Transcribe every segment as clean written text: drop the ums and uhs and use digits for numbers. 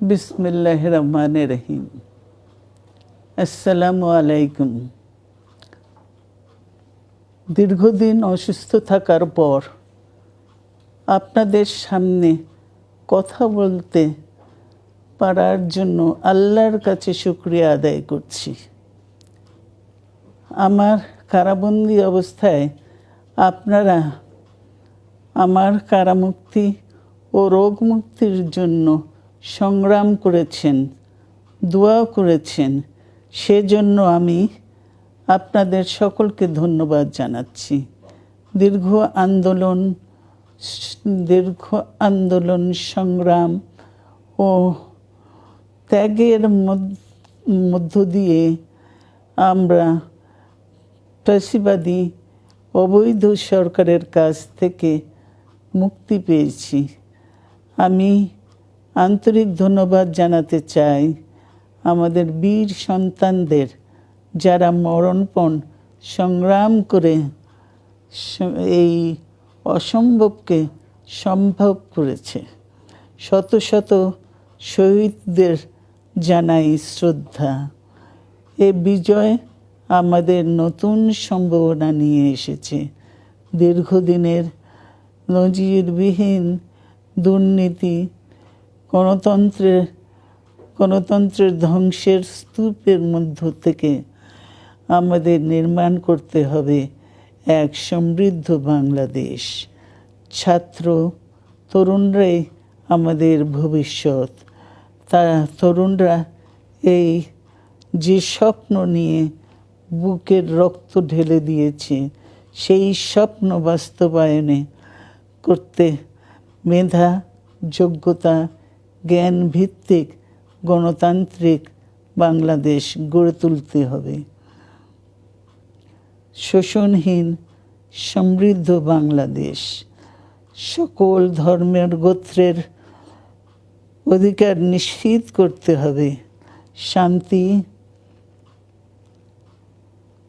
বিসমিল্লাহির রহমানির রহিম। আসসালামু আলাইকুম। দীর্ঘদিন অসুস্থ থাকার পর আপনাদের সামনে কথা বলতে পারার জন্য আল্লাহর কাছে শুকরিয়া আদায় করছি। আমার কারাবন্দী অবস্থায় আপনারা আমার কারামুক্তি ও রোগ মুক্তির জন্য সংগ্রাম করেছেন, দোয়া করেছেন। সেজন্য আমি আপনাদের সকলকে ধন্যবাদ জানাচ্ছি। দীর্ঘ আন্দোলন সংগ্রাম ও ত্যাগের মধ্য দিয়ে আমরা ফ্যাসিবাদী অবৈধ সরকারের কাছ থেকে মুক্তি পেয়েছি। আমি আন্তরিক ধন্যবাদ জানাতে চাই আমাদের বীর সন্তানদের, যারা মরণপণ সংগ্রাম করে এই অসম্ভবকে সম্ভব করেছে। শত শত শহীদদের জানাই শ্রদ্ধা। এ বিজয় আমাদের নতুন সম্ভাবনা নিয়ে এসেছে। দীর্ঘদিনের নজিরবিহীন দুর্নীতি, গণতন্ত্রের ধ্বংসের স্তূপের মধ্য থেকে আমাদের নির্মাণ করতে হবে এক সমৃদ্ধ বাংলাদেশ। ছাত্র তরুণরাই আমাদের ভবিষ্যৎ। তরুণরা এই যে স্বপ্ন নিয়ে বুকের রক্ত ঢেলে দিয়েছে, সেই স্বপ্ন বাস্তবায়নে করতে মেধা, যোগ্যতা, জ্ঞান ভিত্তিক গণতান্ত্রিক বাংলাদেশ গড়ে তুলতে হবে। শোষণহীন সমৃদ্ধ বাংলাদেশ। সকল ধর্মের গোত্রের অধিকার নিশ্চিত করতে হবে। শান্তি,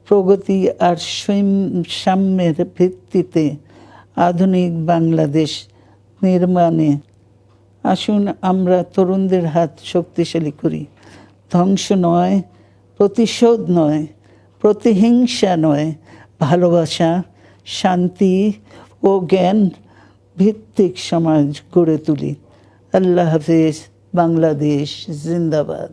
প্রগতি আর সাম্যের ভিত্তিতে আধুনিক বাংলাদেশ নির্মাণে আসুন আমরা তরুণদের হাত শক্তিশালী করি। ধ্বংস নয়, প্রতিশোধ নয়, প্রতিহিংসা নয়, ভালোবাসা, শান্তি ও জ্ঞান ভিত্তিক সমাজ গড়ে তুলি। আল্লাহ হাফেজ। বাংলাদেশ জিন্দাবাদ।